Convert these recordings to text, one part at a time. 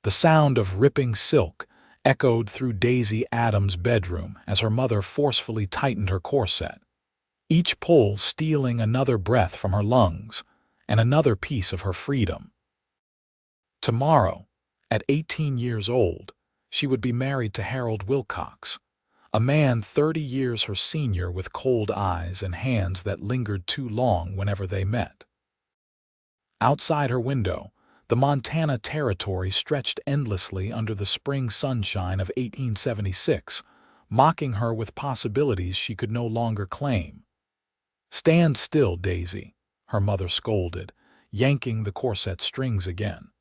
The sound of ripping silk echoed through Daisy Adams' bedroom as her mother forcefully tightened her corset, each pull stealing another breath from her lungs and another piece of her freedom. Tomorrow, at 18 years old, she would be married to Harold Wilcox, a man 30 years her senior with cold eyes and hands that lingered too long whenever they met. Outside her window, the Montana Territory stretched endlessly under the spring sunshine of 1876, mocking her with possibilities she could no longer claim. "Stand still, Daisy," her mother scolded, yanking the corset strings again.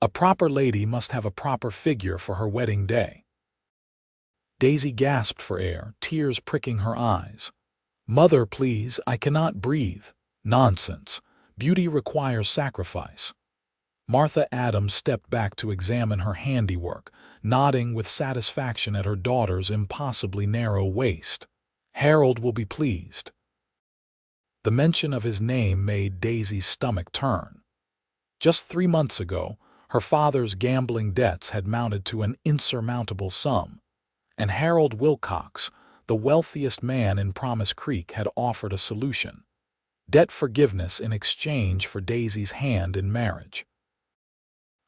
"A proper lady must have a proper figure for her wedding day." Daisy gasped for air, tears pricking her eyes. "Mother, please, I cannot breathe." "Nonsense. Beauty requires sacrifice." Martha Adams stepped back to examine her handiwork, nodding with satisfaction at her daughter's impossibly narrow waist. "Harold will be pleased." The mention of his name made Daisy's stomach turn. Just 3 months ago, her father's gambling debts had mounted to an insurmountable sum, and Harold Wilcox, the wealthiest man in Promise Creek, had offered a solution: debt forgiveness in exchange for Daisy's hand in marriage.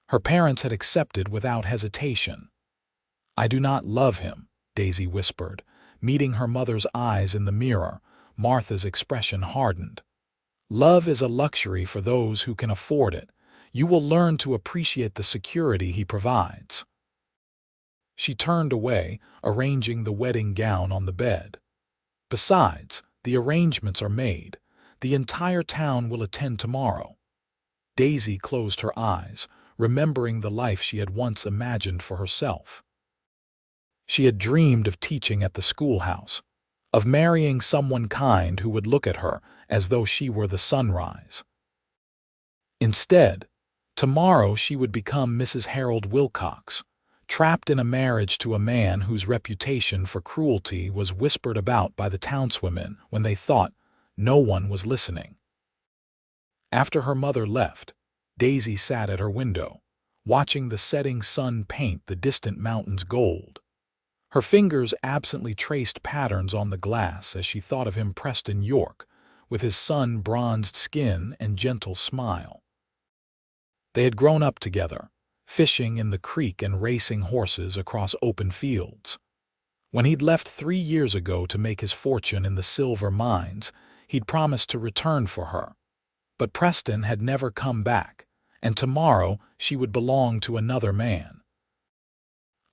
Her parents had accepted without hesitation. "I do not love him," Daisy whispered, meeting her mother's eyes in the mirror. Martha's expression hardened. "Love is a luxury for those who can afford it. You will learn to appreciate the security he provides." She turned away, arranging the wedding gown on the bed. "Besides, the arrangements are made. The entire town will attend tomorrow." Daisy closed her eyes, remembering the life she had once imagined for herself. She had dreamed of teaching at the schoolhouse, of marrying someone kind who would look at her as though she were the sunrise. Instead, tomorrow she would become Mrs. Harold Wilcox, trapped in a marriage to a man whose reputation for cruelty was whispered about by the townswomen when they thought no one was listening. After her mother left, Daisy sat at her window, watching the setting sun paint the distant mountains gold. Her fingers absently traced patterns on the glass as she thought of him, Preston York, with his sun-bronzed skin and gentle smile. They had grown up together, fishing in the creek and racing horses across open fields. When he'd left 3 years ago to make his fortune in the silver mines, he'd promised to return for her. But Preston had never come back, and tomorrow she would belong to another man.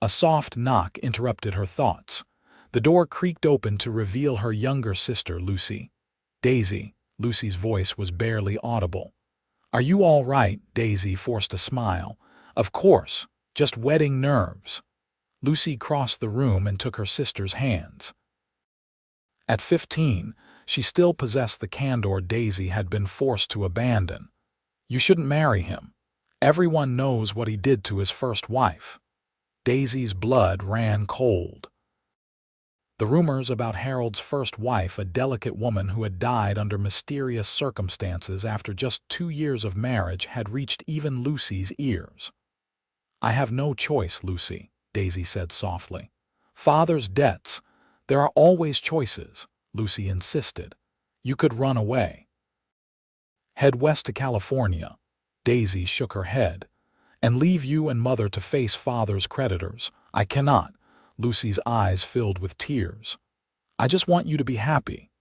A soft knock interrupted her thoughts. The door creaked open to reveal her younger sister, Lucy. "Daisy," Lucy's voice was barely audible. "Are you all right?" Daisy forced a smile. "Of course, just wedding nerves." Lucy crossed the room and took her sister's hands. At 15, she still possessed the candor Daisy had been forced to abandon. "You shouldn't marry him. Everyone knows what he did to his first wife." Daisy's blood ran cold. The rumors about Harold's first wife, a delicate woman who had died under mysterious circumstances after just 2 years of marriage, had reached even Lucy's ears. "I have no choice, Lucy," Daisy said softly. "Father's debts. There are always choices," Lucy insisted. "You could run away." "Head west to California," Daisy shook her head, "and leave you and Mother to face Father's creditors." "I cannot." Lucy's eyes filled with tears. "I just want you to be happy."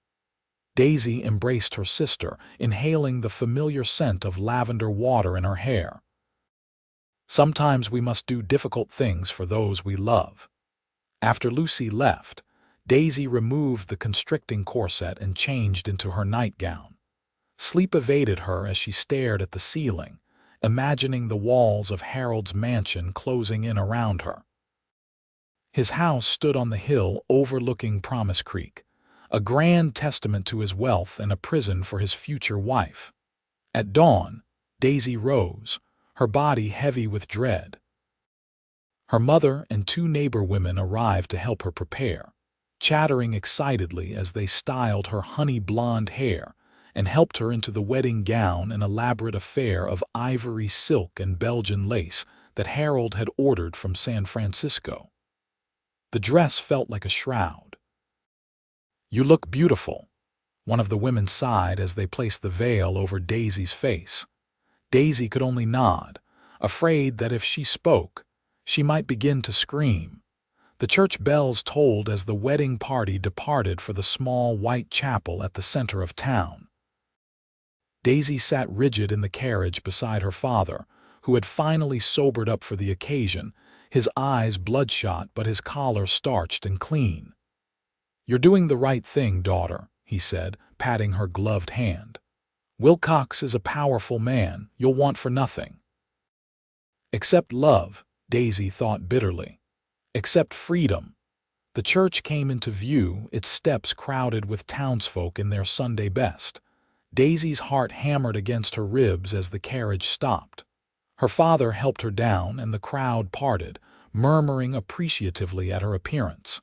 Daisy embraced her sister, inhaling the familiar scent of lavender water in her hair. "Sometimes we must do difficult things for those we love." After Lucy left, Daisy removed the constricting corset and changed into her nightgown. Sleep evaded her as she stared at the ceiling, imagining the walls of Harold's mansion closing in around her. His house stood on the hill overlooking Promise Creek, a grand testament to his wealth and a prison for his future wife. At dawn, Daisy rose, her body heavy with dread. Her mother and 2 neighbor women arrived to help her prepare, chattering excitedly as they styled her honey blonde hair and helped her into the wedding gown, an elaborate affair of ivory silk and Belgian lace that Harold had ordered from San Francisco. The dress felt like a shroud. "You look beautiful," one of the women sighed as they placed the veil over Daisy's face. Daisy could only nod, afraid that if she spoke, she might begin to scream. The church bells tolled as the wedding party departed for the small white chapel at the center of town. Daisy sat rigid in the carriage beside her father, who had finally sobered up for the occasion, his eyes bloodshot but his collar starched and clean. "You're doing the right thing, daughter," he said, patting her gloved hand. "Wilcox is a powerful man. You'll want for nothing." "Except love," Daisy thought bitterly. "Except freedom." The church came into view, its steps crowded with townsfolk in their Sunday best. Daisy's heart hammered against her ribs as the carriage stopped. Her father helped her down, and the crowd parted, murmuring appreciatively at her appearance.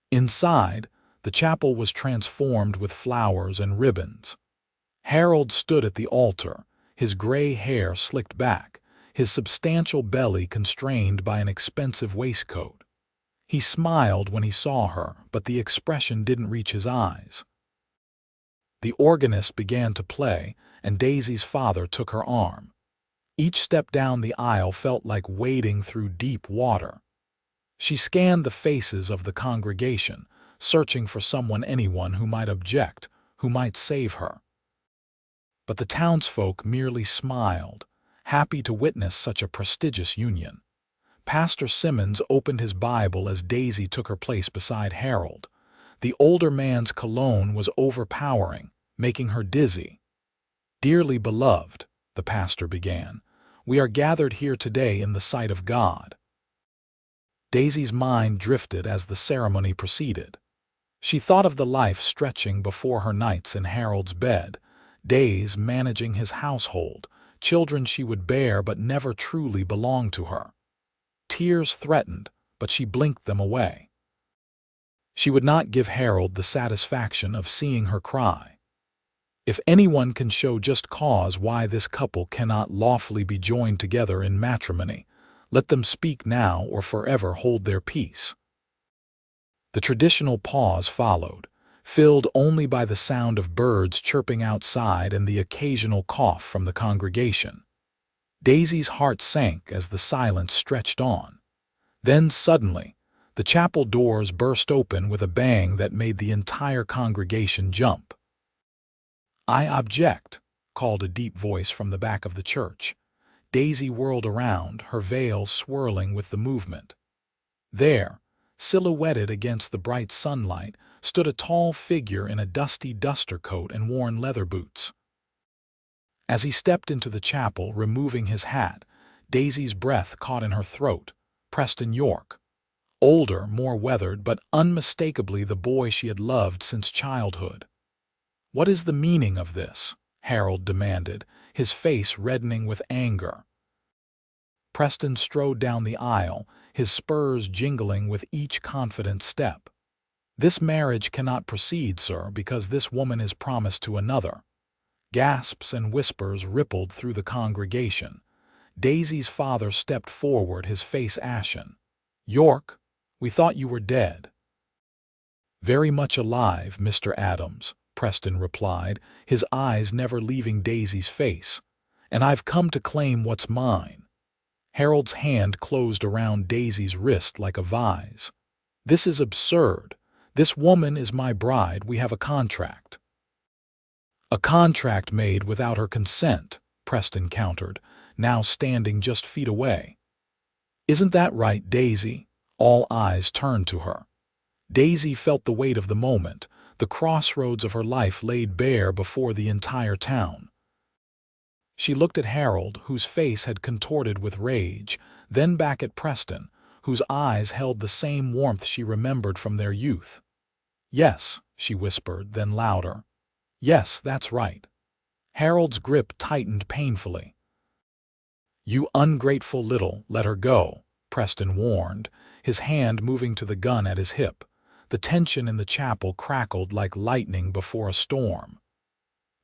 Inside, the chapel was transformed with flowers and ribbons. Harold stood at the altar, his gray hair slicked back, his substantial belly constrained by an expensive waistcoat. He smiled when he saw her, but the expression didn't reach his eyes. The organist began to play, and Daisy's father took her arm. Each step down the aisle felt like wading through deep water. She scanned the faces of the congregation, searching for anyone who might object, who might save her. But the townsfolk merely smiled, happy to witness such a prestigious union. Pastor Simmons opened his Bible as Daisy took her place beside Harold. The older man's cologne was overpowering, making her dizzy. "Dearly beloved," the pastor began, "we are gathered here today in the sight of God." Daisy's mind drifted as the ceremony proceeded. She thought of the life stretching before her nights in Harold's bed, days managing his household, children she would bear but never truly belonged to her. Tears threatened, but she blinked them away. She would not give Harold the satisfaction of seeing her cry. If anyone can show just cause why this couple cannot lawfully be joined together in matrimony, let them speak now or forever hold their peace. The traditional pause followed, filled only by the sound of birds chirping outside and the occasional cough from the congregation. Daisy's heart sank as the silence stretched on. Then suddenly, the chapel doors burst open with a bang that made the entire congregation jump. "I object," called a deep voice from the back of the church. Daisy whirled around, her veil swirling with the movement. There, silhouetted against the bright sunlight, stood a tall figure in a dusty duster coat and worn leather boots. As he stepped into the chapel, removing his hat, Daisy's breath caught in her throat. Preston York. Older, more weathered, but unmistakably the boy she had loved since childhood. "What is the meaning of this?" Harold demanded, his face reddening with anger. Preston strode down the aisle, his spurs jingling with each confident step. "This marriage cannot proceed, sir, because this woman is promised to another." Gasps and whispers rippled through the congregation. Daisy's father stepped forward, his face ashen. "York, we thought you were dead." "Very much alive, Mr. Adams," Preston replied, his eyes never leaving Daisy's face. "And I've come to claim what's mine." Harold's hand closed around Daisy's wrist like a vise. "This is absurd. This woman is my bride. We have a contract." "A contract made without her consent," Preston countered, now standing just feet away. "Isn't that right, Daisy?" All eyes turned to her. Daisy felt the weight of the moment, the crossroads of her life laid bare before the entire town. She looked at Harold, whose face had contorted with rage, then back at Preston, whose eyes held the same warmth she remembered from their youth. "Yes," she whispered, then louder. "Yes, that's right." Harold's grip tightened painfully. "You ungrateful little, let her go," Preston warned, his hand moving to the gun at his hip. The tension in the chapel crackled like lightning before a storm.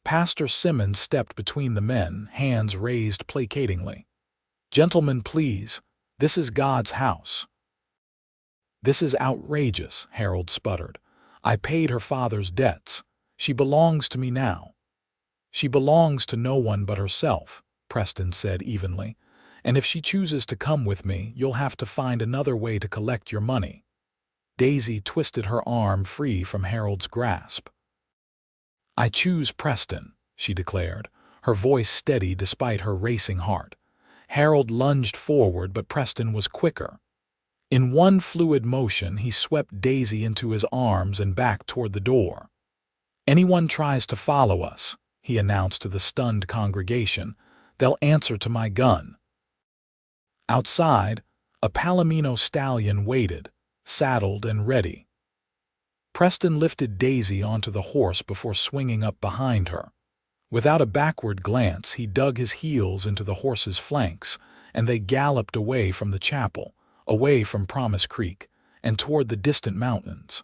Pastor Simmons stepped between the men, hands raised placatingly. "Gentlemen, please. This is God's house." "This is outrageous," Harold sputtered. "I paid her father's debts. She belongs to me now." "She belongs to no one but herself," Preston said evenly. "And if she chooses to come with me, you'll have to find another way to collect your money." Daisy twisted her arm free from Harold's grasp. "I choose Preston," she declared, her voice steady despite her racing heart. Harold lunged forward, but Preston was quicker. In one fluid motion, he swept Daisy into his arms and back toward the door. "Anyone tries to follow us," he announced to the stunned congregation, "they'll answer to my gun." Outside, a Palomino stallion waited, saddled and ready. Preston lifted Daisy onto the horse before swinging up behind her. Without a backward glance, he dug his heels into the horse's flanks, and they galloped away from the chapel, away from Promise Creek, and toward the distant mountains.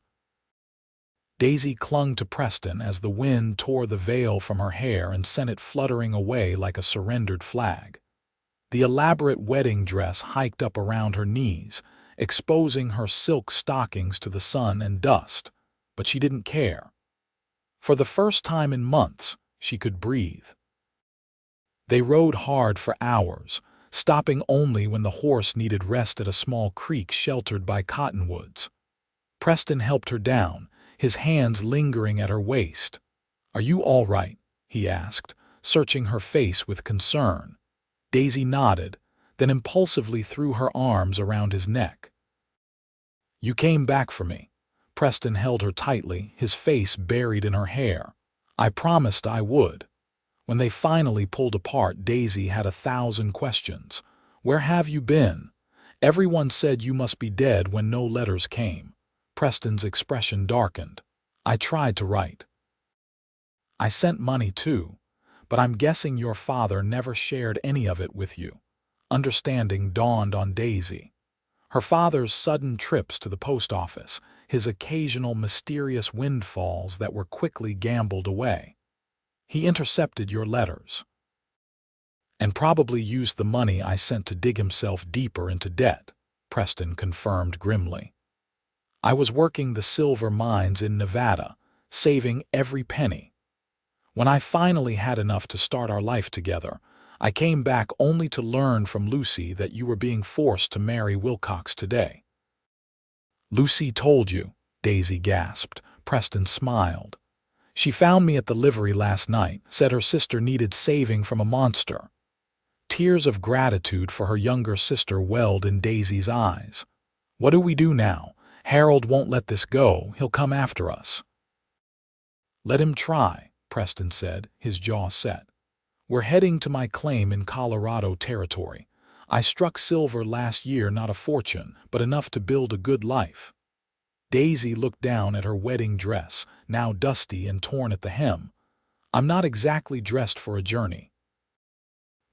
Daisy clung to Preston as the wind tore the veil from her hair and sent it fluttering away like a surrendered flag. The elaborate wedding dress hiked up around her knees, exposing her silk stockings to the sun and dust, but she didn't care. For the first time in months, she could breathe. They rode hard for hours, stopping only when the horse needed rest at a small creek sheltered by cottonwoods. Preston helped her down, his hands lingering at her waist. "Are you all right?" he asked, searching her face with concern. Daisy nodded, then impulsively threw her arms around his neck. "You came back for me." Preston held her tightly, his face buried in her hair. "I promised I would." When they finally pulled apart, Daisy had 1,000 questions. "Where have you been? Everyone said you must be dead when no letters came." Preston's expression darkened. "I tried to write. I sent money too, but I'm guessing your father never shared any of it with you." Understanding dawned on Daisy. Her father's sudden trips to the post office, his occasional mysterious windfalls that were quickly gambled away. "He intercepted your letters and probably used the money I sent to dig himself deeper into debt," Preston confirmed grimly. "I was working the silver mines in Nevada, saving every penny. When I finally had enough to start our life together, I came back only to learn from Lucy that you were being forced to marry Wilcox today." "Lucy told you," Daisy gasped. Preston smiled. "She found me at the livery last night, said her sister needed saving from a monster." Tears of gratitude for her younger sister welled in Daisy's eyes. "What do we do now? Harold won't let this go. He'll come after us." "Let him try," Preston said, his jaw set. "We're heading to my claim in Colorado territory. I struck silver last year, not a fortune, but enough to build a good life." Daisy looked down at her wedding dress, now dusty and torn at the hem. "I'm not exactly dressed for a journey."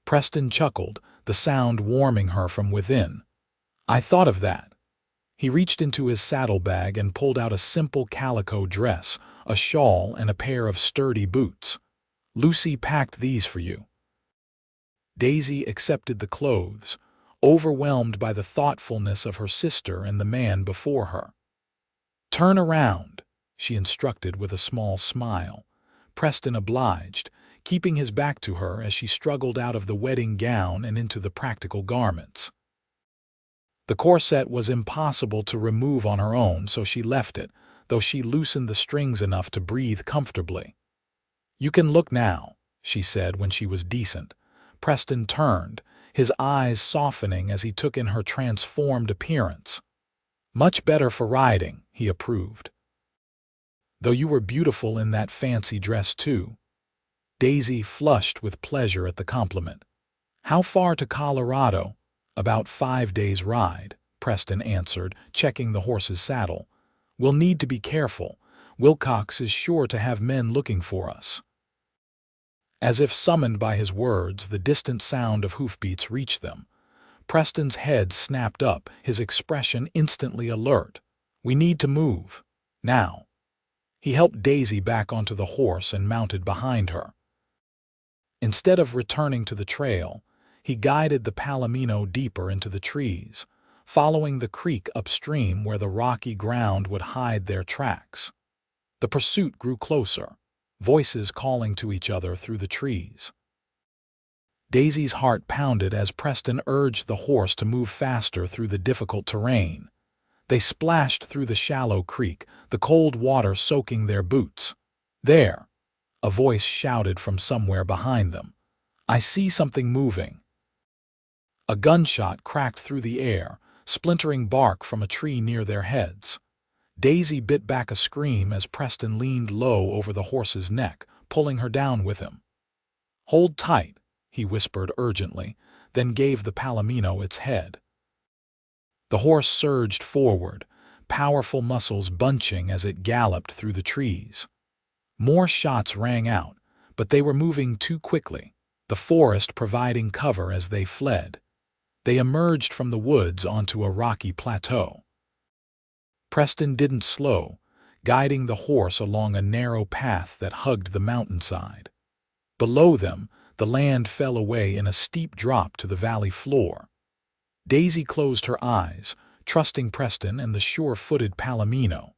Preston chuckled, the sound warming her from within. "I thought of that." He reached into his saddlebag and pulled out a simple calico dress, a shawl, and a pair of sturdy boots. "Lucy packed these for you." Daisy accepted the clothes, overwhelmed by the thoughtfulness of her sister and the man before her. "Turn around," she instructed with a small smile. Preston obliged, keeping his back to her as she struggled out of the wedding gown and into the practical garments. The corset was impossible to remove on her own, so she left it, though she loosened the strings enough to breathe comfortably. "You can look now," she said when she was decent. Preston turned, his eyes softening as he took in her transformed appearance. "Much better for riding," he approved. "Though you were beautiful in that fancy dress too." Daisy flushed with pleasure at the compliment. "How far to Colorado?" "About 5 days' ride," Preston answered, checking the horse's saddle. "We'll need to be careful. Wilcox is sure to have men looking for us." As if summoned by his words, the distant sound of hoofbeats reached them. Preston's head snapped up, his expression instantly alert. "We need to move. Now." He helped Daisy back onto the horse and mounted behind her. Instead of returning to the trail, He guided the palomino deeper into the trees, following the creek upstream where the rocky ground would hide their tracks. The pursuit grew closer, voices calling to each other through the trees. Daisy's heart pounded as Preston urged the horse to move faster through the difficult terrain. They splashed through the shallow creek, the cold water soaking their boots. "There!" a voice shouted from somewhere behind them. "I see something moving." A gunshot cracked through the air, splintering bark from a tree near their heads. Daisy bit back a scream as Preston leaned low over the horse's neck, pulling her down with him. "Hold tight," he whispered urgently, then gave the palomino its head. The horse surged forward, powerful muscles bunching as it galloped through the trees. More shots rang out, but they were moving too quickly, the forest providing cover as they fled. They emerged from the woods onto a rocky plateau. Preston didn't slow, guiding the horse along a narrow path that hugged the mountainside. Below them, the land fell away in a steep drop to the valley floor. Daisy closed her eyes, trusting Preston and the sure-footed palomino.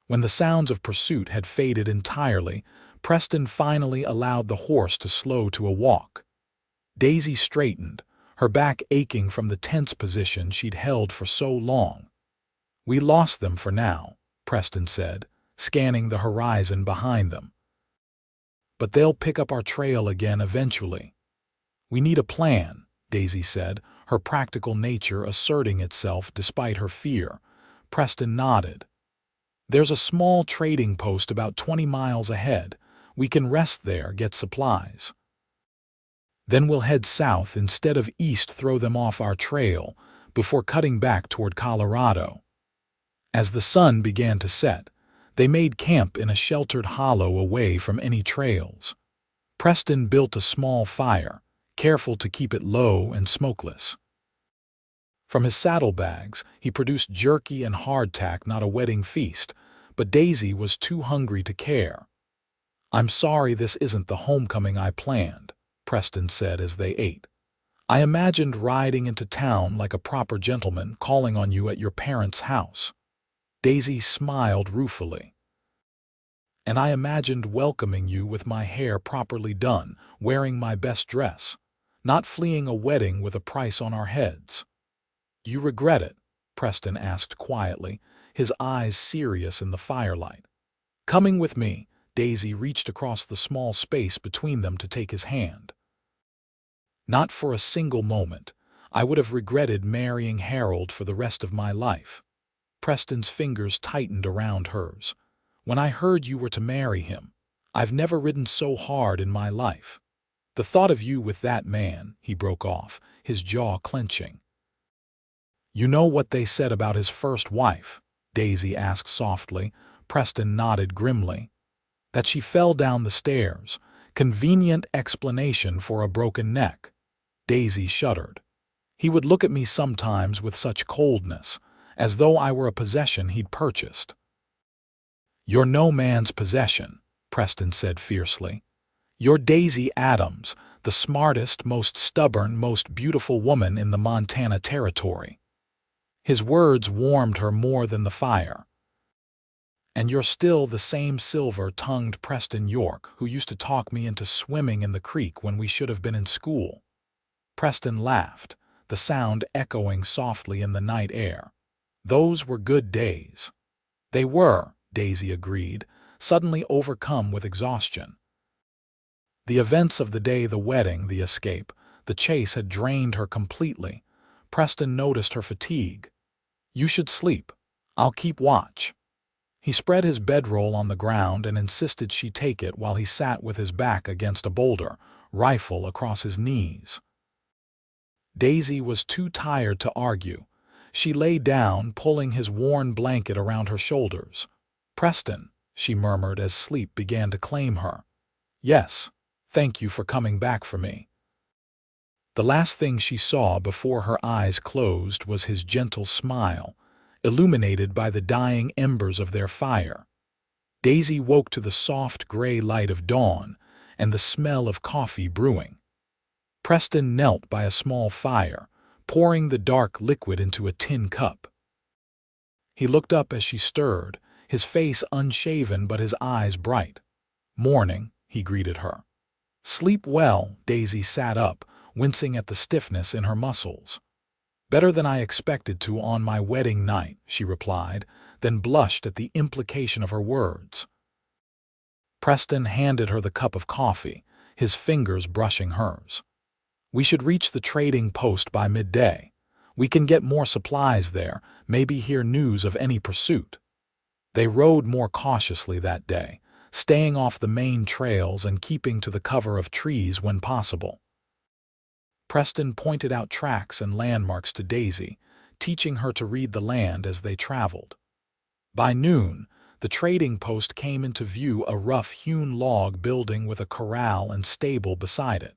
When the sounds of pursuit had faded entirely, Preston finally allowed the horse to slow to a walk. Daisy straightened, her back aching from the tense position she'd held for so long. "We lost them for now," Preston said, scanning the horizon behind them. "But they'll pick up our trail again eventually." "We need a plan," Daisy said, her practical nature asserting itself despite her fear. Preston nodded. "There's a small trading post about 20 miles ahead. We can rest there, get supplies. Then we'll head south instead of east, throw them off our trail, before cutting back toward Colorado." As the sun began to set, they made camp in a sheltered hollow away from any trails. Preston built a small fire, careful to keep it low and smokeless. From his saddlebags, he produced jerky and hardtack, not a wedding feast, but Daisy was too hungry to care. "I'm sorry this isn't the homecoming I planned," Preston said as they ate. "I imagined riding into town like a proper gentleman, calling on you at your parents' house." Daisy smiled ruefully. "And I imagined welcoming you with my hair properly done, wearing my best dress, not fleeing a wedding with a price on our heads." "You regret it?" Preston asked quietly, his eyes serious in the firelight. "Coming with me," Daisy reached across the small space between them to take his hand. "Not for a single moment. I would have regretted marrying Harold for the rest of my life." Preston's fingers tightened around hers. "When I heard you were to marry him, I've never ridden so hard in my life. The thought of you with that man," he broke off, his jaw clenching. "You know what they said about his first wife?" Daisy asked softly. Preston nodded grimly. "That she fell down the stairs. Convenient explanation for a broken neck." Daisy shuddered. "He would look at me sometimes with such coldness, as though I were a possession he'd purchased." "You're no man's possession," Preston said fiercely. "You're Daisy Adams, the smartest, most stubborn, most beautiful woman in the Montana Territory." His words warmed her more than the fire. "And you're still the same silver-tongued Preston York who used to talk me into swimming in the creek when we should have been in school." Preston laughed, the sound echoing softly in the night air. "Those were good days." "They were," Daisy agreed, suddenly overcome with exhaustion. The events of the day, the wedding, the escape, the chase had drained her completely. Preston noticed her fatigue. "You should sleep. I'll keep watch." He spread his bedroll on the ground and insisted she take it while he sat with his back against a boulder, rifle across his knees. Daisy was too tired to argue. She lay down, pulling his worn blanket around her shoulders. "Preston," she murmured as sleep began to claim her. "Yes, thank you for coming back for me." The last thing she saw before her eyes closed was his gentle smile, illuminated by the dying embers of their fire. Daisy woke to the soft gray light of dawn and the smell of coffee brewing. Preston knelt by a small fire, pouring the dark liquid into a tin cup. He looked up as she stirred, his face unshaven but his eyes bright. "Morning," he greeted her. "Sleep well." Daisy sat up, wincing at the stiffness in her muscles. "Better than I expected to on my wedding night," she replied, then blushed at the implication of her words. Preston handed her the cup of coffee, his fingers brushing hers. "We should reach the trading post by midday. We can get more supplies there, maybe hear news of any pursuit." They rode more cautiously that day, staying off the main trails and keeping to the cover of trees when possible. Preston pointed out tracks and landmarks to Daisy, teaching her to read the land as they traveled. By noon, the trading post came into view, a rough-hewn log building with a corral and stable beside it.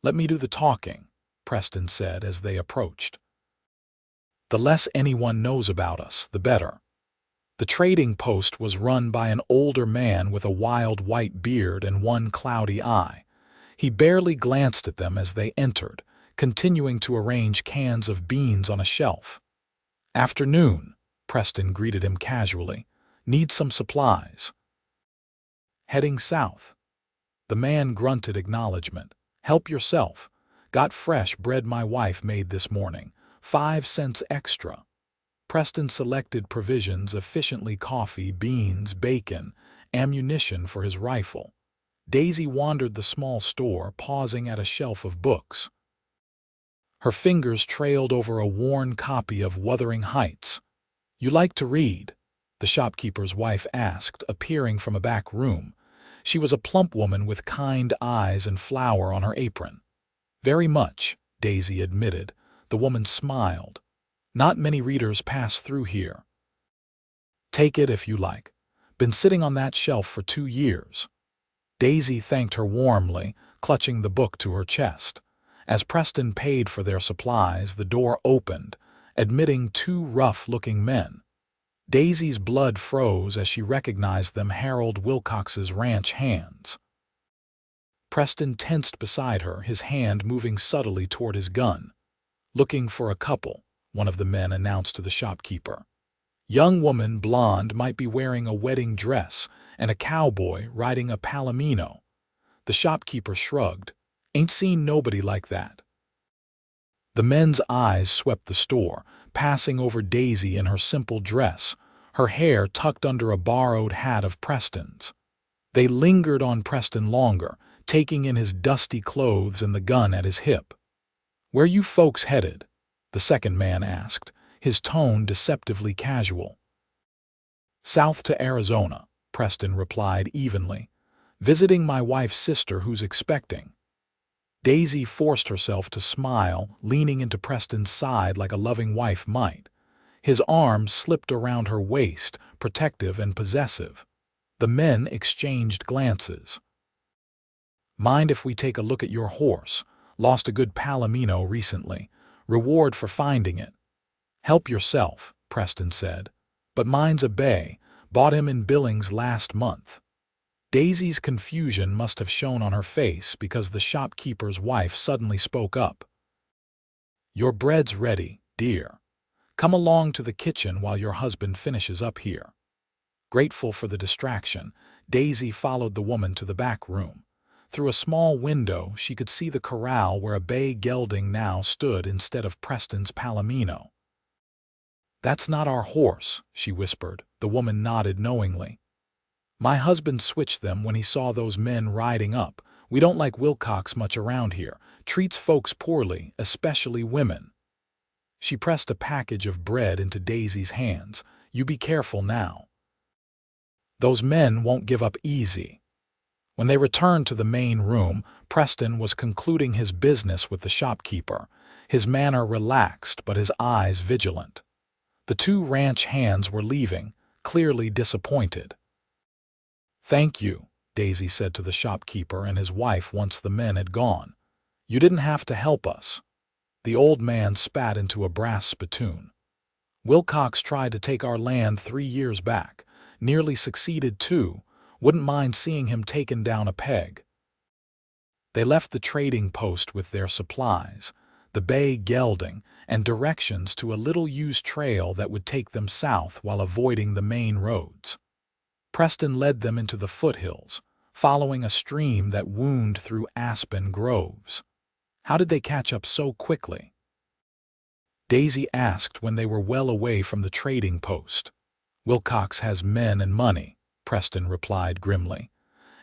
"Let me do the talking," Preston said as they approached. "The less anyone knows about us, the better." The trading post was run by an older man with a wild white beard and one cloudy eye. He barely glanced at them as they entered, continuing to arrange cans of beans on a shelf. "Afternoon," Preston greeted him casually. "Need some supplies." "Heading south." The man grunted acknowledgement. "Help yourself. Got fresh bread my wife made this morning. 5 cents extra." Preston selected provisions efficiently: coffee, beans, bacon, ammunition for his rifle. Daisy wandered the small store, pausing at a shelf of books. Her fingers trailed over a worn copy of Wuthering Heights. "You like to read?" the shopkeeper's wife asked, appearing from a back room. She was a plump woman with kind eyes and flour on her apron. "Very much," Daisy admitted. The woman smiled. "Not many readers pass through here." "Take it if you like. Been sitting on that shelf for 2 years." Daisy thanked her warmly, clutching the book to her chest. As Preston paid for their supplies, the door opened, admitting 2 rough-looking men. Daisy's blood froze as she recognized them: Harold Wilcox's ranch hands. Preston tensed beside her, his hand moving subtly toward his gun. "Looking for a couple," one of the men announced to the shopkeeper. "Young woman, blonde, might be wearing a wedding dress, and a cowboy riding a palomino." The shopkeeper shrugged. "Ain't seen nobody like that." The men's eyes swept the store, passing over Daisy in her simple dress, her hair tucked under a borrowed hat of Preston's. They lingered on Preston longer, taking in his dusty clothes and the gun at his hip. "Where you folks headed?" the second man asked, his tone deceptively casual. "South to Arizona," Preston replied evenly. "Visiting my wife's sister who's expecting." Daisy forced herself to smile, leaning into Preston's side like a loving wife might. His arms slipped around her waist, protective and possessive. The men exchanged glances. "Mind if we take a look at your horse? Lost a good palomino recently. Reward for finding it." "Help yourself," Preston said. "But mine's a bay. Bought him in Billings last month." Daisy's confusion must have shown on her face because the shopkeeper's wife suddenly spoke up. "Your bread's ready, dear. Come along to the kitchen while your husband finishes up here." Grateful for the distraction, Daisy followed the woman to the back room. Through a small window, she could see the corral where a bay gelding now stood instead of Preston's palomino. "That's not our horse," she whispered. The woman nodded knowingly. "My husband switched them when he saw those men riding up. We don't like Wilcox much around here. Treats folks poorly, especially women." She pressed a package of bread into Daisy's hands. "You be careful now. Those men won't give up easy." When they returned to the main room, Preston was concluding his business with the shopkeeper, his manner relaxed but his eyes vigilant. The 2 ranch hands were leaving, clearly disappointed. "Thank you," Daisy said to the shopkeeper and his wife once the men had gone. "You didn't have to help us." The old man spat into a brass spittoon. "Wilcox tried to take our land 3 years back. Nearly succeeded too. Wouldn't mind seeing him taken down a peg." They left the trading post with their supplies, the bay gelding, and directions to a little-used trail that would take them south while avoiding the main roads. Preston led them into the foothills, following a stream that wound through aspen groves. How did they catch up so quickly? Daisy asked when they were well away from the trading post. Wilcox has men and money, Preston replied grimly,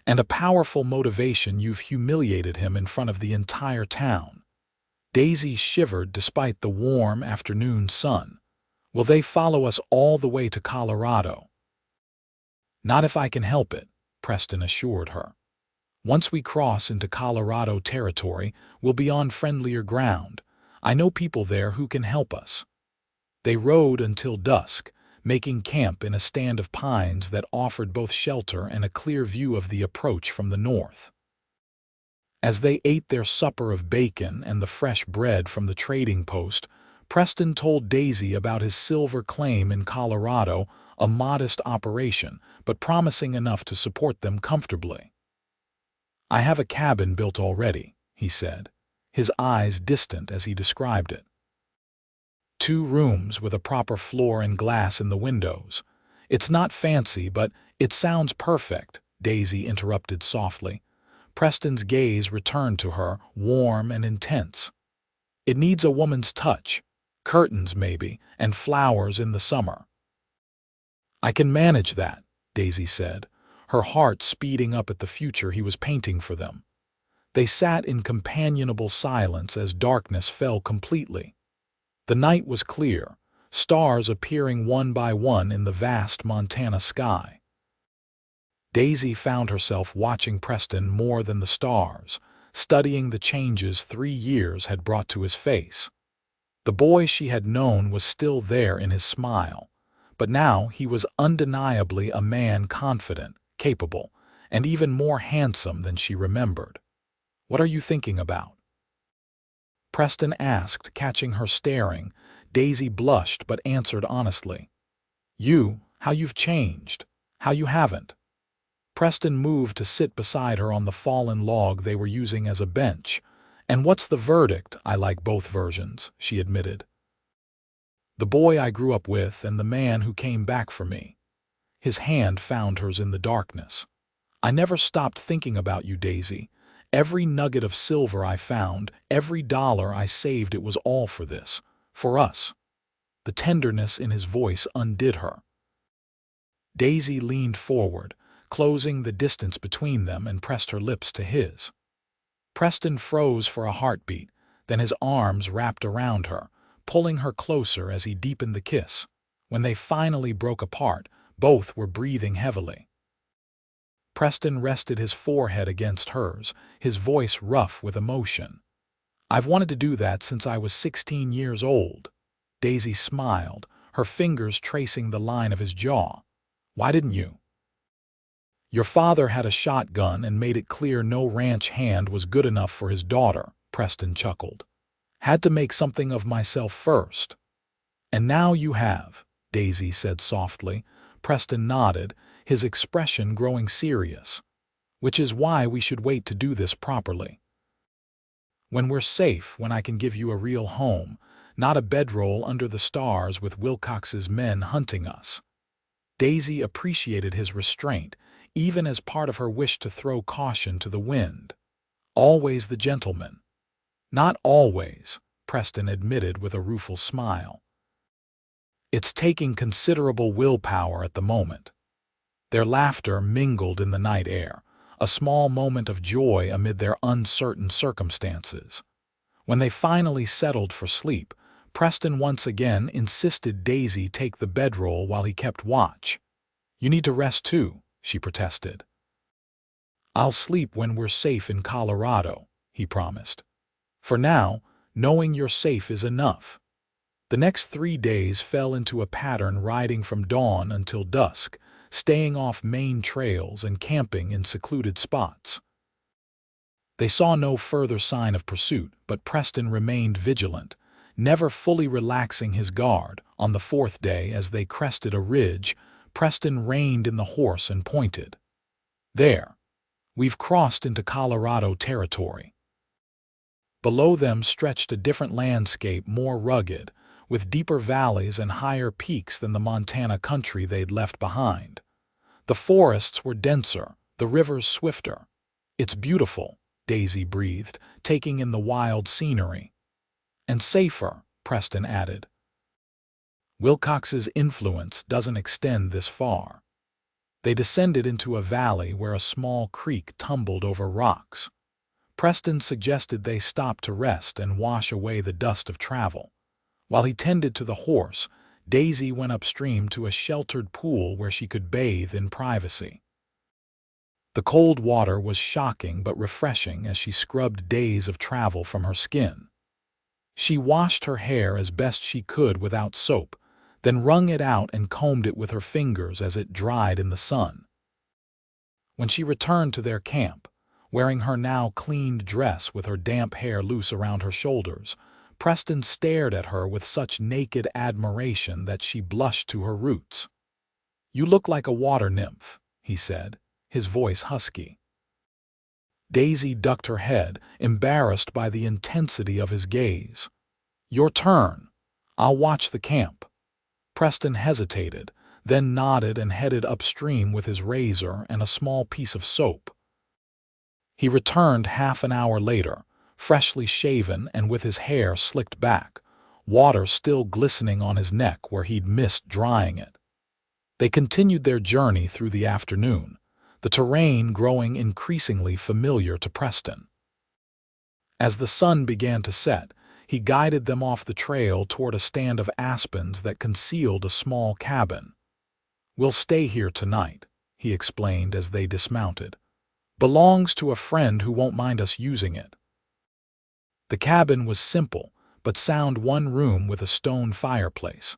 and a powerful motivation. You've humiliated him in front of the entire town. Daisy shivered despite the warm afternoon sun. Will they follow us all the way to Colorado? Not if I can help it, Preston assured her. Once we cross into Colorado territory, we'll be on friendlier ground. I know people there who can help us. They rode until dusk, making camp in a stand of pines that offered both shelter and a clear view of the approach from the north. As they ate their supper of bacon and the fresh bread from the trading post, Preston told Daisy about his silver claim in Colorado, a modest operation, but promising enough to support them comfortably. I have a cabin built already, he said, his eyes distant as he described it. 2 rooms with a proper floor and glass in the windows. It's not fancy, but it sounds perfect, Daisy interrupted softly. Preston's gaze returned to her, warm and intense. It needs a woman's touch, curtains maybe, and flowers in the summer. I can manage that, Daisy said, her heart speeding up at the future he was painting for them. They sat in companionable silence as darkness fell completely. The night was clear, stars appearing one by one in the vast Montana sky. Daisy found herself watching Preston more than the stars, studying the changes 3 years had brought to his face. The boy she had known was still there in his smile, but now he was undeniably a man confident, capable, and even more handsome than she remembered. What are you thinking about? Preston asked, catching her staring. Daisy blushed but answered honestly. How you've changed, how you haven't. Preston moved to sit beside her on the fallen log they were using as a bench. And what's the verdict? I like both versions, she admitted. The boy I grew up with and the man who came back for me. His hand found hers in the darkness. I never stopped thinking about you, Daisy. Every nugget of silver I found, every dollar I saved, it was all for this, for us. The tenderness in his voice undid her. Daisy leaned forward, closing the distance between them, and pressed her lips to his. Preston froze for a heartbeat, then his arms wrapped around her, pulling her closer as he deepened the kiss. When they finally broke apart, both were breathing heavily. Preston rested his forehead against hers, his voice rough with emotion. I've wanted to do that since I was 16 years old. Daisy smiled, her fingers tracing the line of his jaw. Why didn't you? Your father had a shotgun and made it clear no ranch hand was good enough for his daughter, Preston chuckled. Had to make something of myself first. And now you have, Daisy said softly. Preston nodded, his expression growing serious. Which is why we should wait to do this properly. When we're safe, when I can give you a real home, not a bedroll under the stars with Wilcox's men hunting us. Daisy appreciated his restraint, even as part of her wish to throw caution to the wind. Always the gentleman. Not always, Preston admitted with a rueful smile. It's taking considerable willpower at the moment. Their laughter mingled in the night air, a small moment of joy amid their uncertain circumstances. When they finally settled for sleep, Preston once again insisted Daisy take the bedroll while he kept watch. You need to rest too, she protested. I'll sleep when we're safe in Colorado, he promised. For now, knowing you're safe is enough. The next 3 days fell into a pattern riding from dawn until dusk, staying off main trails and camping in secluded spots. They saw no further sign of pursuit, but Preston remained vigilant, never fully relaxing his guard. On the 4th day, as they crested a ridge, Preston reined in the horse and pointed. There, We've crossed into Colorado territory. Below them stretched a different landscape, more rugged, with deeper valleys and higher peaks than the Montana country they'd left behind. The forests were denser, the rivers swifter. "It's beautiful," Daisy breathed, taking in the wild scenery. "And safer," Preston added. Wilcox's influence doesn't extend this far. They descended into a valley where a small creek tumbled over rocks. Preston suggested they stop to rest and wash away the dust of travel. While he tended to the horse, Daisy went upstream to a sheltered pool where she could bathe in privacy. The cold water was shocking but refreshing as she scrubbed days of travel from her skin. She washed her hair as best she could without soap, then wrung it out and combed it with her fingers as it dried in the sun. When she returned to their camp, wearing her now cleaned dress with her damp hair loose around her shoulders, Preston stared at her with such naked admiration that she blushed to her roots. "You look like a water nymph," he said, his voice husky. Daisy ducked her head, embarrassed by the intensity of his gaze. "Your turn. I'll watch the camp." Preston hesitated, then nodded and headed upstream with his razor and a small piece of soap. He returned half an hour later, freshly shaven and with his hair slicked back, water still glistening on his neck where he'd missed drying it. They continued their journey through the afternoon, the terrain growing increasingly familiar to Preston. As the sun began to set, he guided them off the trail toward a stand of aspens that concealed a small cabin. "We'll stay here tonight," he explained as they dismounted. "Belongs to a friend who won't mind us using it." The cabin was simple, but sound, one room with a stone fireplace,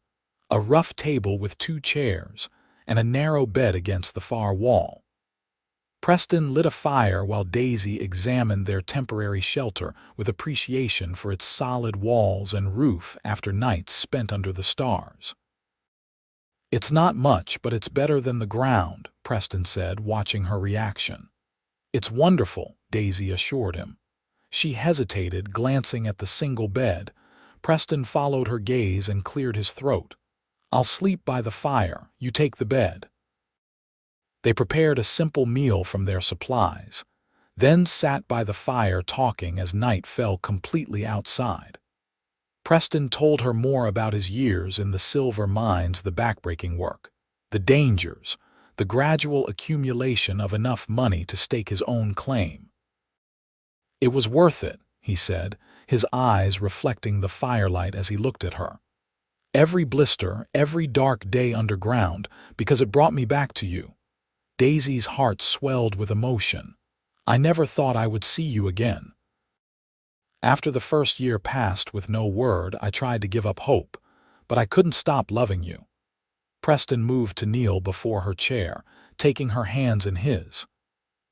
a rough table with 2 chairs, and a narrow bed against the far wall. Preston lit a fire while Daisy examined their temporary shelter with appreciation for its solid walls and roof after nights spent under the stars. "It's not much, but it's better than the ground," Preston said, watching her reaction. "It's wonderful," Daisy assured him. She hesitated, glancing at the single bed. Preston followed her gaze and cleared his throat. "I'll sleep by the fire, you take the bed." They prepared a simple meal from their supplies, then sat by the fire talking as night fell completely outside. Preston told her more about his years in the silver mines, the backbreaking work, the dangers, the gradual accumulation of enough money to stake his own claim. "It was worth it," he said, his eyes reflecting the firelight as he looked at her. "Every blister, every dark day underground, because it brought me back to you." Daisy's heart swelled with emotion. "I never thought I would see you again. After the first year passed with no word, I tried to give up hope, but I couldn't stop loving you." Preston moved to kneel before her chair, taking her hands in his.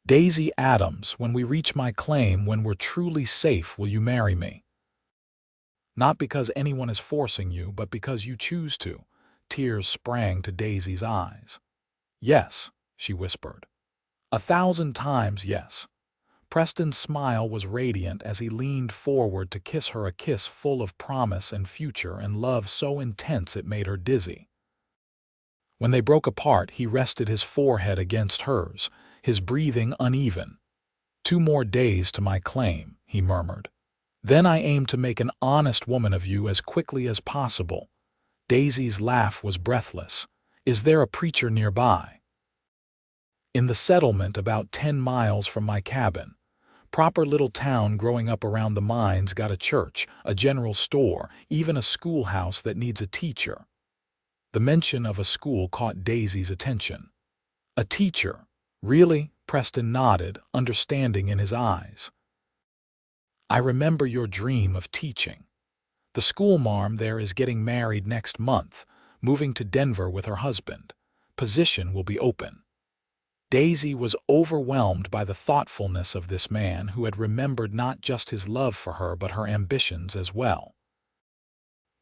"Daisy Adams, when we reach my claim, when we're truly safe, will you marry me? Not because anyone is forcing you, but because you choose to." Tears sprang to Daisy's eyes. "Yes," she whispered. "1,000 times yes." Preston's smile was radiant as he leaned forward to kiss her, a kiss full of promise and future and love so intense it made her dizzy. When they broke apart, he rested his forehead against hers, his breathing uneven. "2 more days to my claim," he murmured. "Then I aim to make an honest woman of you as quickly as possible." Daisy's laugh was breathless. "Is there a preacher nearby?" "In the settlement about 10 miles from my cabin. Proper little town growing up around the mines, got a church, a general store, even a schoolhouse that needs a teacher." The mention of a school caught Daisy's attention. "A teacher? Really?" Preston nodded, understanding in his eyes. "I remember your dream of teaching. The schoolmarm there is getting married next month, moving to Denver with her husband. Position will be open." Daisy was overwhelmed by the thoughtfulness of this man who had remembered not just his love for her but her ambitions as well.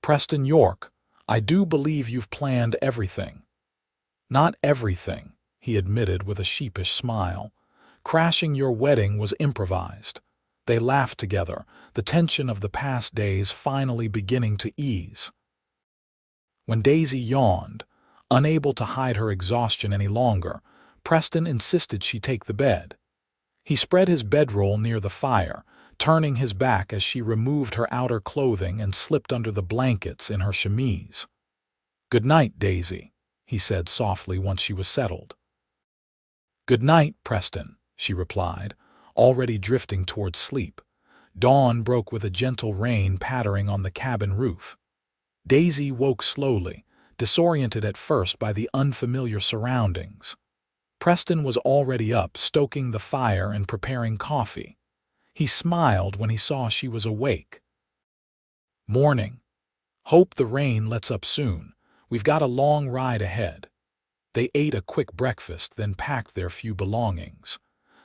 "Preston York, I do believe you've planned everything." "Not everything," he admitted with a sheepish smile. Crashing your wedding was improvised. They laughed together, the tension of the past days finally beginning to ease. When Daisy yawned, unable to hide her exhaustion any longer, Preston insisted she take the bed. He spread his bedroll near the fire, turning his back as she removed her outer clothing and slipped under the blankets in her chemise. "Good night, Daisy," he said softly once she was settled. "Good night, Preston," she replied, already drifting toward sleep. Dawn broke with a gentle rain pattering on the cabin roof. Daisy woke slowly, disoriented at first by the unfamiliar surroundings. Preston was already up, stoking the fire and preparing coffee. He smiled when he saw she was awake. "Morning. Hope the rain lets up soon. We've got a long ride ahead." They ate a quick breakfast, then packed their few belongings.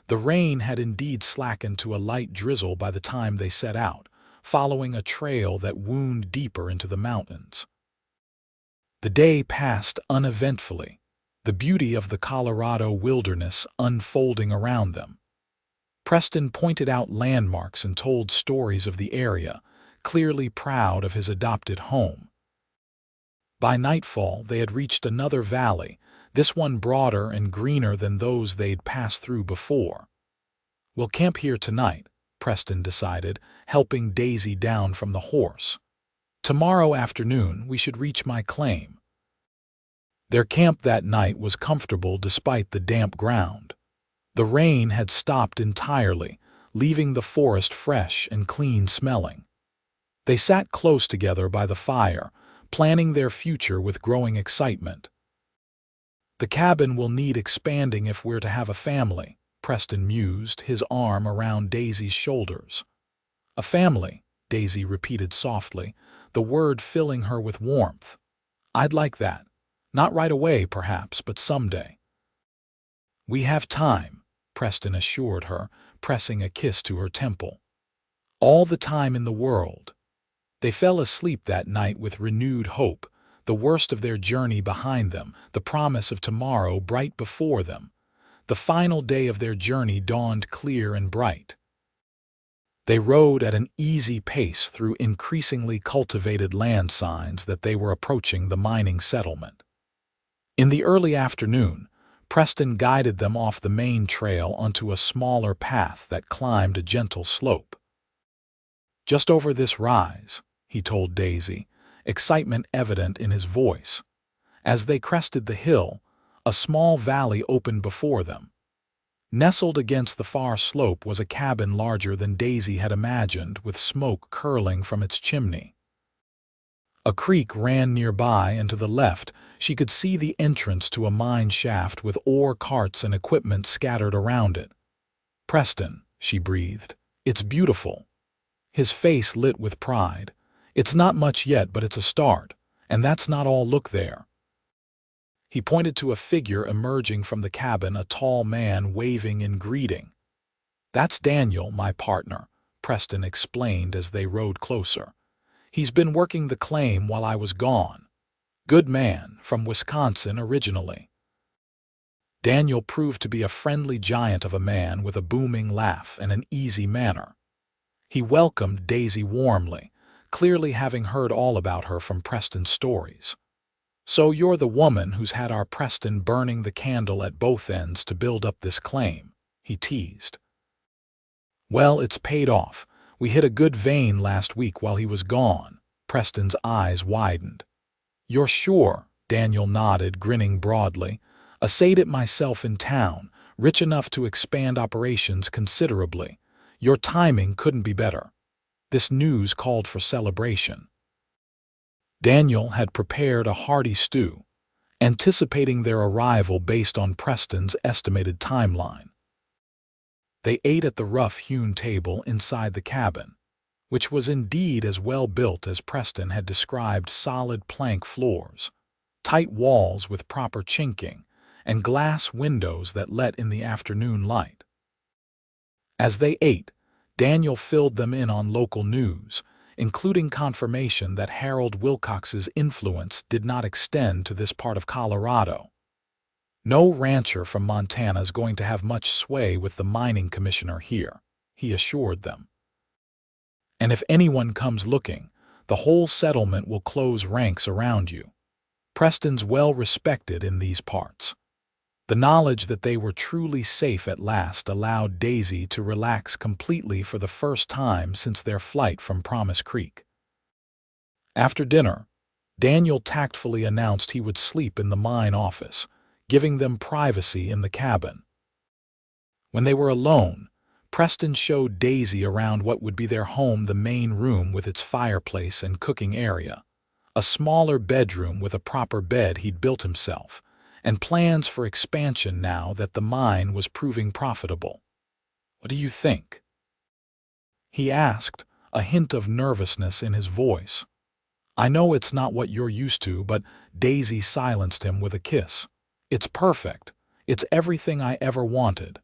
The rain had indeed slackened to a light drizzle by the time they set out, following a trail that wound deeper into the mountains. The day passed uneventfully, the beauty of the Colorado wilderness unfolding around them. Preston pointed out landmarks and told stories of the area, clearly proud of his adopted home. By nightfall, they had reached another valley, this one broader and greener than those they'd passed through before. "We'll camp here tonight," Preston decided, helping Daisy down from the horse. "Tomorrow afternoon we should reach my claim." Their camp that night was comfortable despite the damp ground. The rain had stopped entirely, leaving the forest fresh and clean-smelling. They sat close together by the fire, planning their future with growing excitement. "The cabin will need expanding if we're to have a family," Preston mused, his arm around Daisy's shoulders. "A family," Daisy repeated softly, the word filling her with warmth. "I'd like that. Not right away, perhaps, but someday." "We have time," Preston assured her, pressing a kiss to her temple. "All the time in the world." They fell asleep that night with renewed hope, the worst of their journey behind them, the promise of tomorrow bright before them. The final day of their journey dawned clear and bright. They rode at an easy pace through increasingly cultivated land signs that they were approaching the mining settlement. In the early afternoon, Preston guided them off the main trail onto a smaller path that climbed a gentle slope. "Just over this rise," he told Daisy, excitement evident in his voice. As they crested the hill, a small valley opened before them. Nestled against the far slope was a cabin larger than Daisy had imagined, with smoke curling from its chimney. A creek ran nearby, and to the left she could see the entrance to a mine shaft with ore carts and equipment scattered around it. "Preston," she breathed, "it's beautiful." His face lit with pride. "It's not much yet, but it's a start. And that's not all. Look there." He pointed to a figure emerging from the cabin, a tall man waving in greeting. "That's Daniel, my partner," Preston explained as they rode closer. "He's been working the claim while I was gone. Good man, from Wisconsin originally." Daniel proved to be a friendly giant of a man with a booming laugh and an easy manner. He welcomed Daisy warmly, clearly having heard all about her from Preston's stories. "So you're the woman who's had our Preston burning the candle at both ends to build up this claim," he teased. "Well, it's paid off. We hit a good vein last week while he was gone." Preston's eyes widened. "You're sure?" Daniel nodded, grinning broadly. "Assayed it myself in town, rich enough to expand operations considerably. Your timing couldn't be better." This news called for celebration. Daniel had prepared a hearty stew, anticipating their arrival based on Preston's estimated timeline. They ate at the rough-hewn table inside the cabin, which was indeed as well built as Preston had described: solid plank floors, tight walls with proper chinking, and glass windows that let in the afternoon light. As they ate, Daniel filled them in on local news, including confirmation that Harold Wilcox's influence did not extend to this part of Colorado. No rancher from Montana is going to have much sway with the mining commissioner here, he assured them. And if anyone comes looking, the whole settlement will close ranks around you. Preston's well respected in these parts. The knowledge that they were truly safe at last allowed Daisy to relax completely for the first time since their flight from Promise Creek. After dinner, Daniel tactfully announced he would sleep in the mine office, giving them privacy in the cabin. When they were alone, Preston showed Daisy around what would be their home, the main room with its fireplace and cooking area, a smaller bedroom with a proper bed he'd built himself, and plans for expansion now that the mine was proving profitable. "What do you think?" he asked, a hint of nervousness in his voice. "I know it's not what you're used to, but—" Daisy silenced him with a kiss. "It's perfect. It's everything I ever wanted."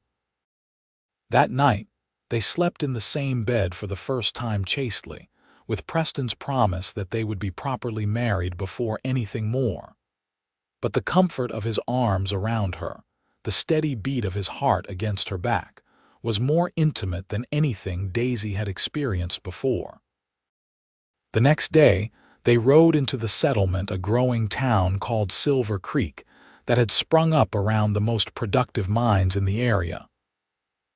That night, they slept in the same bed for the first time chastely, with Preston's promise that they would be properly married before anything more. But the comfort of his arms around her, the steady beat of his heart against her back, was more intimate than anything Daisy had experienced before. The next day, they rode into the settlement, a growing town called Silver Creek that had sprung up around the most productive mines in the area.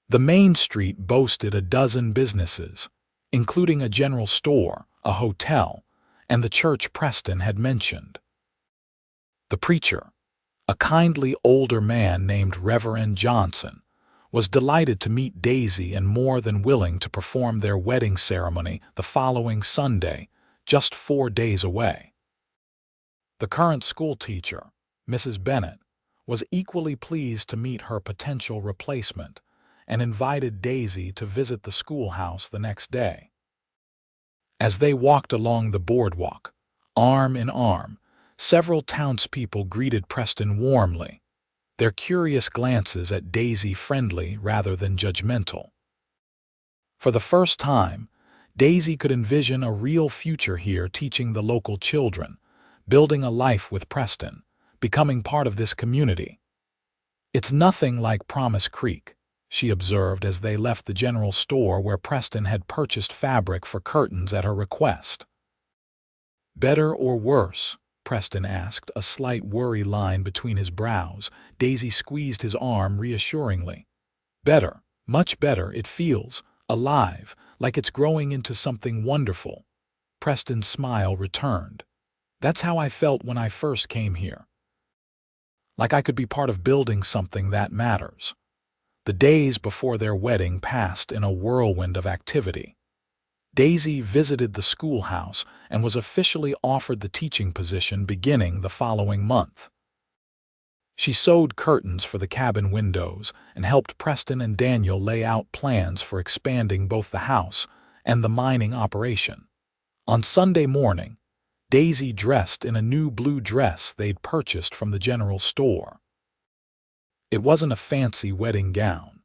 The main street boasted a dozen businesses, including a general store, a hotel, and the church Preston had mentioned. The preacher, a kindly older man named Reverend Johnson, was delighted to meet Daisy and more than willing to perform their wedding ceremony the following Sunday, just 4 days away. The current schoolteacher, Mrs. Bennett, was equally pleased to meet her potential replacement and invited Daisy to visit the schoolhouse the next day. As they walked along the boardwalk, arm in arm, several townspeople greeted Preston warmly, their curious glances at Daisy friendly rather than judgmental. For the first time, Daisy could envision a real future here, teaching the local children, building a life with Preston, becoming part of this community. "It's nothing like Promise Creek," she observed as they left the general store where Preston had purchased fabric for curtains at her request. "Better or worse?" Preston asked, a slight worry line between his brows. Daisy squeezed his arm reassuringly. "Better, much better. It feels alive, like it's growing into something wonderful." Preston's smile returned. "That's how I felt when I first came here. Like I could be part of building something that matters." The days before their wedding passed in a whirlwind of activity. Daisy visited the schoolhouse and was officially offered the teaching position beginning the following month. She sewed curtains for the cabin windows and helped Preston and Daniel lay out plans for expanding both the house and the mining operation. On Sunday morning, Daisy dressed in a new blue dress they'd purchased from the general store. It wasn't a fancy wedding gown,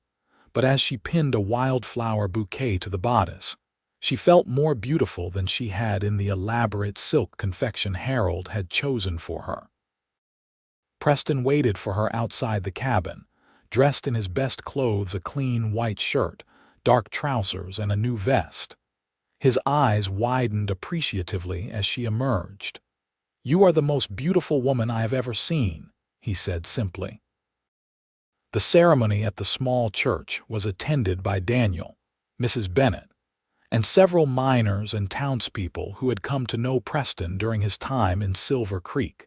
but as she pinned a wildflower bouquet to the bodice, she felt more beautiful than she had in the elaborate silk confection Harold had chosen for her. Preston waited for her outside the cabin, dressed in his best clothes, a clean white shirt, dark trousers, and a new vest. His eyes widened appreciatively as she emerged. "You are the most beautiful woman I have ever seen," he said simply. The ceremony at the small church was attended by Daniel, Mrs. Bennett, and several miners and townspeople who had come to know Preston during his time in Silver Creek.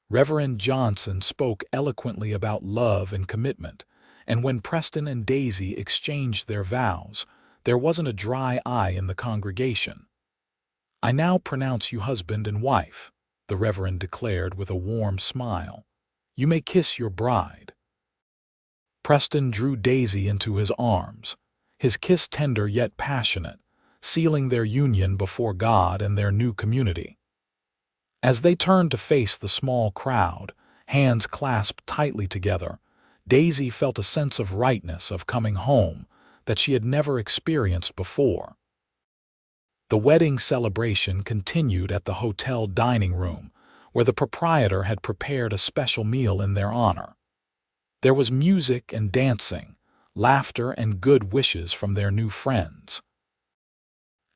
Reverend Johnson spoke eloquently about love and commitment, and when Preston and Daisy exchanged their vows, there wasn't a dry eye in the congregation. "I now pronounce you husband and wife," the Reverend declared with a warm smile. "You may kiss your bride." Preston drew Daisy into his arms, his kiss tender yet passionate, sealing their union before God and their new community. As they turned to face the small crowd, hands clasped tightly together, Daisy felt a sense of rightness, of coming home, that she had never experienced before. The wedding celebration continued at the hotel dining room, where the proprietor had prepared a special meal in their honor. There was music and dancing, laughter and good wishes from their new friends.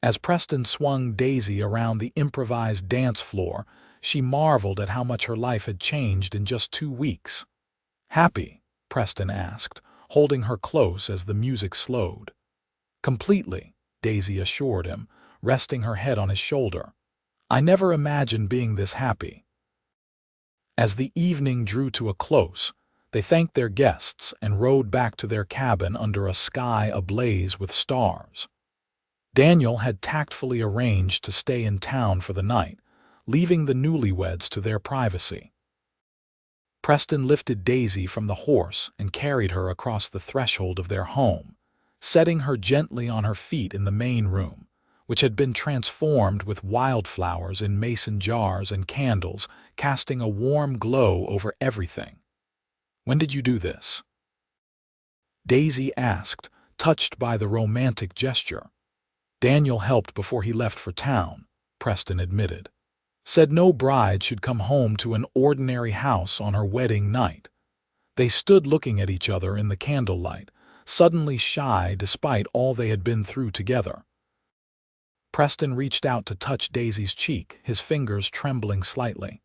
As Preston swung Daisy around the improvised dance floor, she marveled at how much her life had changed in just 2 weeks. "Happy?" Preston asked, holding her close as the music slowed. "Completely," Daisy assured him, resting her head on his shoulder. "I never imagined being this happy." As the evening drew to a close, they thanked their guests and rode back to their cabin under a sky ablaze with stars. Daniel had tactfully arranged to stay in town for the night, leaving the newlyweds to their privacy. Preston lifted Daisy from the horse and carried her across the threshold of their home, setting her gently on her feet in the main room, which had been transformed with wildflowers in mason jars and candles, casting a warm glow over everything. "When did you do this?" Daisy asked, touched by the romantic gesture. "Daniel helped before he left for town," Preston admitted. "Said no bride should come home to an ordinary house on her wedding night." They stood looking at each other in the candlelight, suddenly shy despite all they had been through together. Preston reached out to touch Daisy's cheek, his fingers trembling slightly.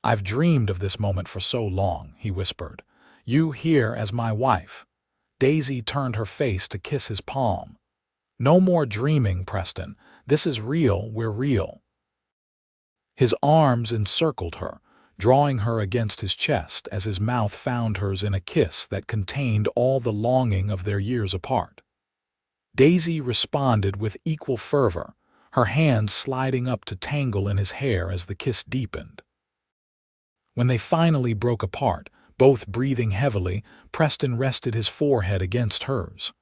"I've dreamed of this moment for so long," he whispered. "You here as my wife." Daisy turned her face to kiss his palm. "No more dreaming, Preston. This is real, we're real." His arms encircled her, drawing her against his chest as his mouth found hers in a kiss that contained all the longing of their years apart. Daisy responded with equal fervor, her hands sliding up to tangle in his hair as the kiss deepened. When they finally broke apart, both breathing heavily, Preston rested his forehead against hers.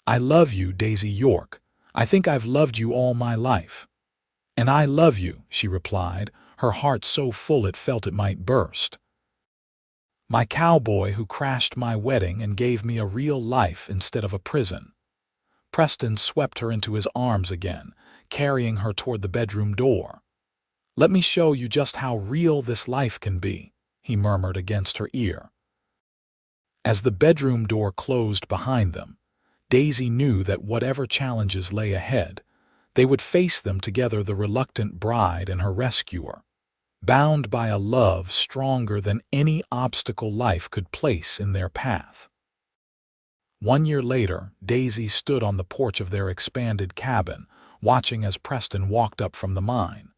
"I love you, Daisy York. I think I've loved you all my life." "And I love you," she replied, her heart so full it felt it might burst. "My cowboy who crashed my wedding and gave me a real life instead of a prison." Preston swept her into his arms again, carrying her toward the bedroom door. "Let me show you just how real this life can be," he murmured against her ear. As the bedroom door closed behind them, Daisy knew that whatever challenges lay ahead, they would face them together, the reluctant bride and her rescuer, bound by a love stronger than any obstacle life could place in their path. 1 year later, Daisy stood on the porch of their expanded cabin, watching as Preston walked up from the mine.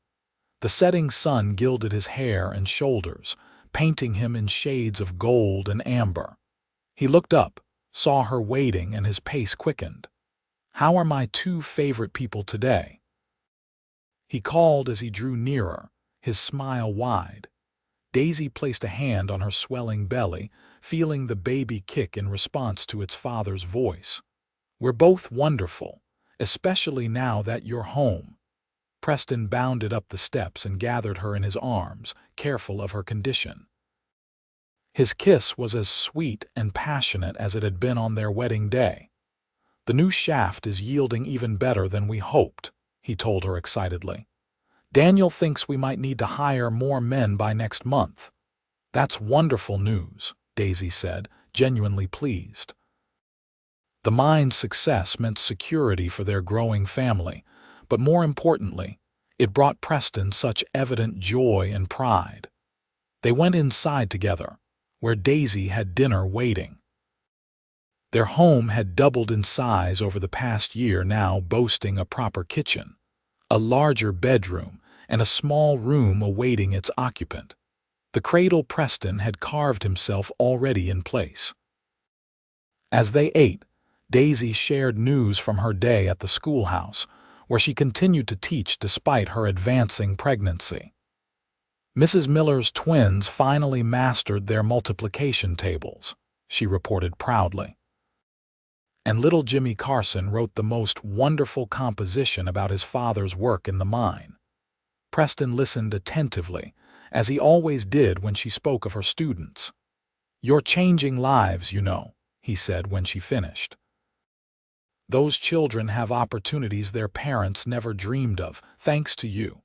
The setting sun gilded his hair and shoulders, painting him in shades of gold and amber. He looked up, saw her waiting, and his pace quickened. "How are my 2 favorite people today?" he called as he drew nearer, his smile wide. Daisy placed a hand on her swelling belly, feeling the baby kick in response to its father's voice. "We're both wonderful, especially now that you're home." Preston bounded up the steps and gathered her in his arms, careful of her condition. His kiss was as sweet and passionate as it had been on their wedding day. "The new shaft is yielding even better than we hoped," he told her excitedly. "Daniel thinks we might need to hire more men by next month." "That's wonderful news," Daisy said, genuinely pleased. The mine's success meant security for their growing family, but more importantly, it brought Preston such evident joy and pride. They went inside together, where Daisy had dinner waiting. Their home had doubled in size over the past year, now boasting a proper kitchen, a larger bedroom, and a small room awaiting its occupant. The cradle Preston had carved himself already in place. As they ate, Daisy shared news from her day at the schoolhouse, where she continued to teach despite her advancing pregnancy. "Mrs. Miller's twins finally mastered their multiplication tables," she reported proudly. "And little Jimmy Carson wrote the most wonderful composition about his father's work in the mine." Preston listened attentively, as he always did when she spoke of her students. "You're changing lives, you know," he said when she finished. "Those children have opportunities their parents never dreamed of, thanks to you."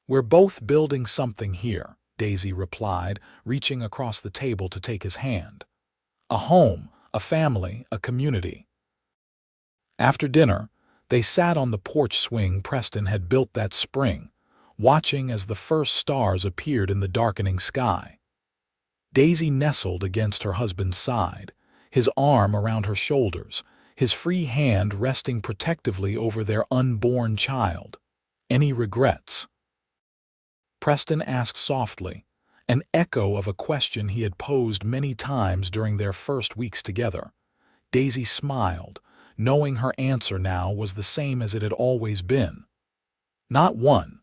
"We're both building something here," Daisy replied, reaching across the table to take his hand. "A home, a family, a community." After dinner, they sat on the porch swing Preston had built that spring, watching as the first stars appeared in the darkening sky. Daisy nestled against her husband's side, his arm around her shoulders, his free hand resting protectively over their unborn child. "Any regrets?" Preston asked softly, an echo of a question he had posed many times during their first weeks together. Daisy smiled, knowing her answer now was the same as it had always been. "Not one.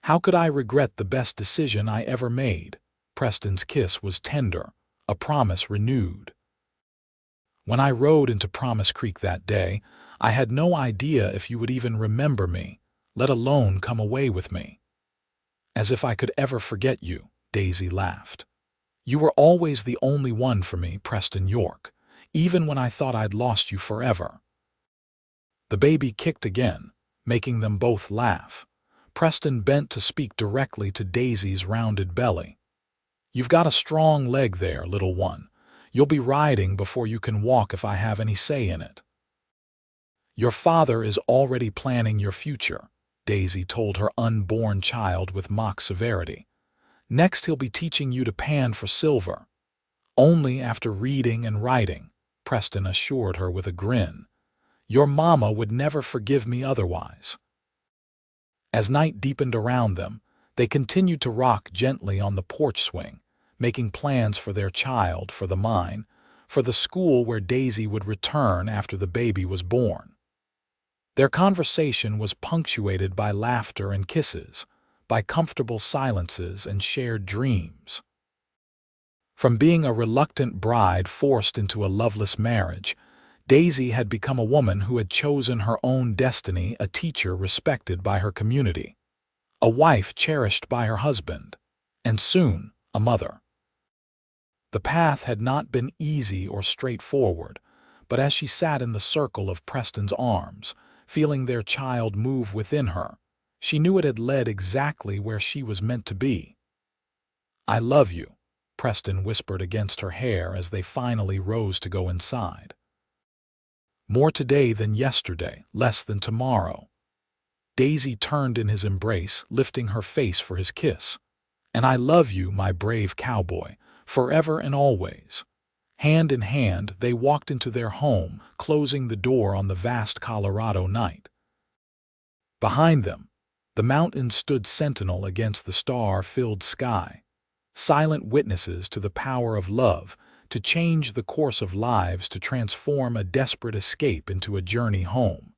How could I regret the best decision I ever made?" Preston's kiss was tender, a promise renewed. "When I rode into Promise Creek that day, I had no idea if you would even remember me, let alone come away with me." "As if I could ever forget you," Daisy laughed. "You were always the only one for me, Preston York, even when I thought I'd lost you forever." The baby kicked again, making them both laugh. Preston bent to speak directly to Daisy's rounded belly. "You've got a strong leg there, little one. You'll be riding before you can walk if I have any say in it." "Your father is already planning your future," Daisy told her unborn child with mock severity. "Next he'll be teaching you to pan for silver." "Only after reading and writing," Preston assured her with a grin. "Your mama would never forgive me otherwise." As night deepened around them, they continued to rock gently on the porch swing, making plans for their child, for the mine, for the school where Daisy would return after the baby was born. Their conversation was punctuated by laughter and kisses, by comfortable silences and shared dreams. From being a reluctant bride forced into a loveless marriage, Daisy had become a woman who had chosen her own destiny, a teacher respected by her community, a wife cherished by her husband, and soon a mother. The path had not been easy or straightforward, but as she sat in the circle of Preston's arms, feeling their child move within her, she knew it had led exactly where she was meant to be. "I love you," Preston whispered against her hair as they finally rose to go inside. "More today than yesterday, less than tomorrow." Daisy turned in his embrace, lifting her face for his kiss. "And I love you, my brave cowboy, forever and always." Hand in hand, they walked into their home, closing the door on the vast Colorado night. Behind them, the mountains stood sentinel against the star-filled sky, silent witnesses to the power of love to change the course of lives, to transform a desperate escape into a journey home.